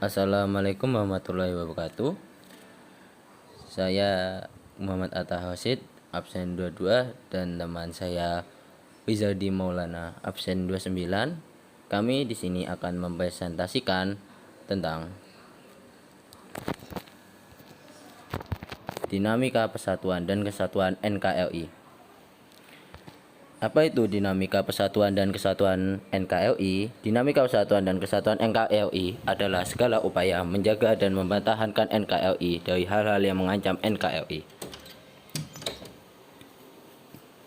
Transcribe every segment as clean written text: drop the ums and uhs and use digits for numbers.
Assalamualaikum warahmatullahi wabarakatuh. Saya Muhammad Atta Hosid, absen 22, dan teman saya Wizardi Maulana, absen 29. Kami di sini akan mempresentasikan tentang dinamika persatuan dan kesatuan NKRI. Apa itu dinamika persatuan dan kesatuan NKRI? Dinamika persatuan dan kesatuan NKRI adalah segala upaya menjaga dan mempertahankan NKRI dari hal-hal yang mengancam NKRI.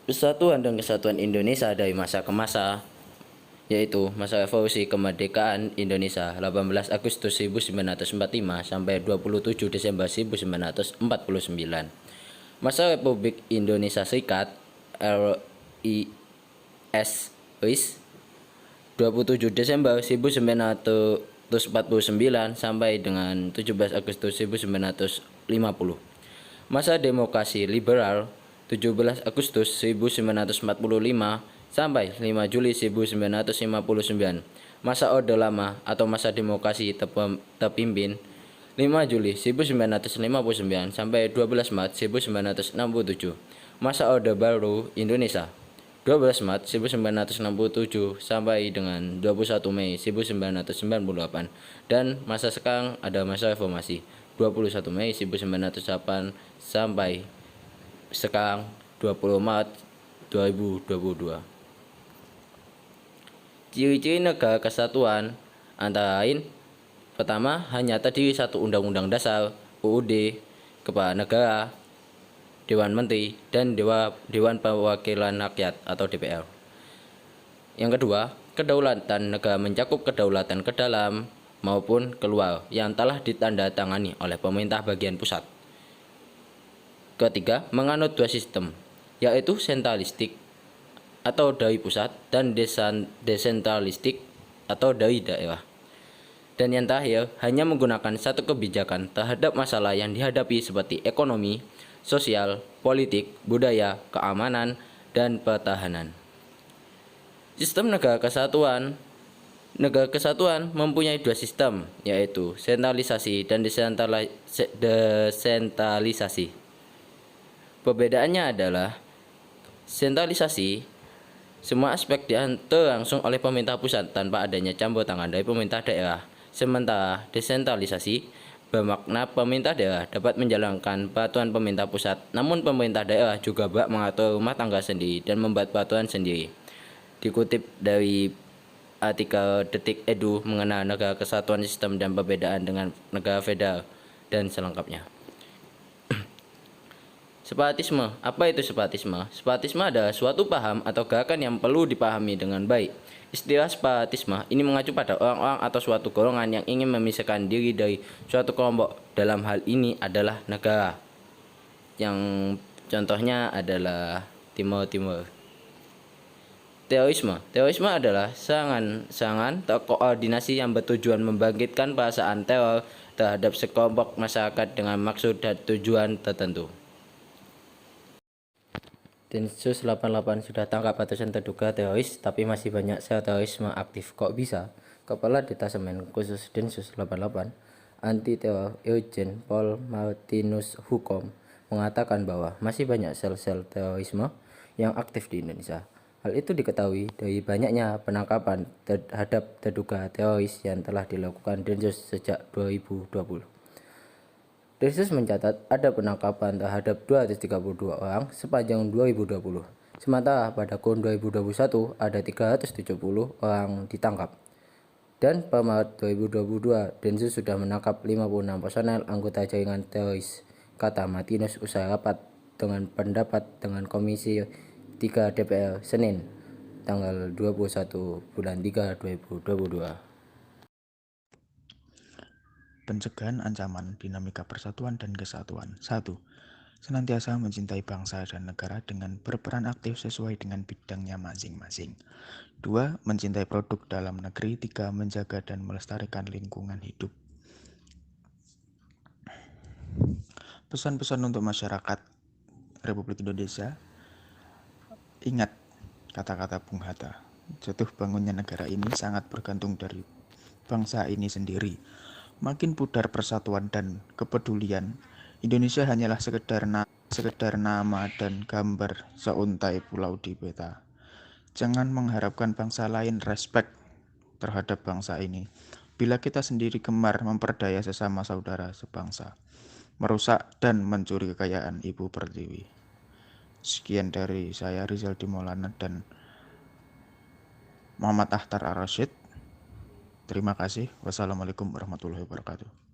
Persatuan dan kesatuan Indonesia dari masa ke masa, yaitu masa revolusi kemerdekaan Indonesia 18 Agustus 1945 sampai 27 Desember 1949. Masa Republik Indonesia Serikat RIS 27 Desember 1949 sampai dengan 17 Agustus 1950. Masa Demokrasi Liberal 17 Agustus 1945 sampai 5 Juli 1959. Masa Orde Lama atau masa demokrasi terpimpin 5 Juli 1959 sampai 12 Maret 1967. Masa Orde Baru Indonesia 12 Maret 1967 sampai dengan 21 Mei 1998. Dan masa sekarang ada masa reformasi 21 Mei 1908 sampai sekarang 20 Maret 2022. Ciri-ciri negara kesatuan antara lain: pertama, hanya terdiri satu undang-undang dasar UUD, kepala negara, Dewan Menteri, dan Dewan Perwakilan Rakyat atau DPR. Yang kedua, kedaulatan negara mencakup kedaulatan ke dalam maupun keluar yang telah ditandatangani oleh pemerintah bagian pusat. Ketiga, menganut dua sistem, yaitu sentralistik atau dari pusat dan desentralistik atau dari daerah. Dan yang terakhir, hanya menggunakan satu kebijakan terhadap masalah yang dihadapi seperti ekonomi, sosial, politik, budaya, keamanan, dan pertahanan. Sistem negara kesatuan mempunyai dua sistem, yaitu sentralisasi dan desentralisasi. Perbedaannya adalah sentralisasi, semua aspek diatur langsung oleh pemerintah pusat tanpa adanya campur tangan dari pemerintah daerah. Sementara desentralisasi bermakna pemerintah daerah dapat menjalankan peraturan pemerintah pusat, namun pemerintah daerah juga berhak mengatur rumah tangga sendiri dan membuat peraturan sendiri. Dikutip dari artikel Detik.edu mengenai negara kesatuan, sistem dan perbedaan dengan negara federal dan selengkapnya. Separatisme. Apa itu separatisme? Separatisme adalah suatu paham atau gerakan yang perlu dipahami dengan baik. Istilah separatisme ini mengacu pada orang-orang atau suatu golongan yang ingin memisahkan diri dari suatu kelompok. Dalam hal ini adalah negara. Yang contohnya adalah Timur Timur. Terorisme adalah serangan terkoordinasi yang bertujuan membangkitkan perasaan teror terhadap sekelompok masyarakat dengan maksud dan tujuan tertentu. Densus 88 sudah tangkap ratusan terduga teroris, tapi masih banyak sel terorisme aktif. Kok bisa? Kepala Detasemen Khusus Densus 88 Anti Teror Irjen Pol Martinus Hukom mengatakan bahwa masih banyak sel-sel terorisme yang aktif di Indonesia. Hal itu diketahui dari banyaknya penangkapan terhadap terduga teroris yang telah dilakukan Densus sejak 2020. Densus mencatat ada penangkapan terhadap 232 orang sepanjang 2020. Sementara pada tahun 2021 ada 370 orang ditangkap. Dan pada Maret 2022, Densus sudah menangkap 56 personel anggota jaringan teroris, kata Martinus usai rapat dengan pendapat dengan Komisi 3 DPR Senin, tanggal 21 bulan 3 2022. Pencegahan ancaman dinamika persatuan dan kesatuan. 1. Senantiasa mencintai bangsa dan negara dengan berperan aktif sesuai dengan bidangnya masing-masing. 2. Mencintai produk dalam negeri. 3. Menjaga dan melestarikan lingkungan hidup. Pesan-pesan untuk masyarakat Republik Indonesia. Ingat kata-kata Bung Hatta, jatuh bangunnya negara ini sangat bergantung dari bangsa ini sendiri. Makin pudar persatuan dan kepedulian, Indonesia hanyalah sekedar nama dan gambar seuntai pulau di peta. Jangan mengharapkan bangsa lain respect terhadap bangsa ini. Bila kita sendiri gemar memperdaya sesama saudara sebangsa, merusak dan mencuri kekayaan Ibu Pertiwi. Sekian dari saya, Rizal Dimolana dan Muhammad Akhtar Ar-Rasyid. Terima kasih. Wassalamualaikum warahmatullahi wabarakatuh.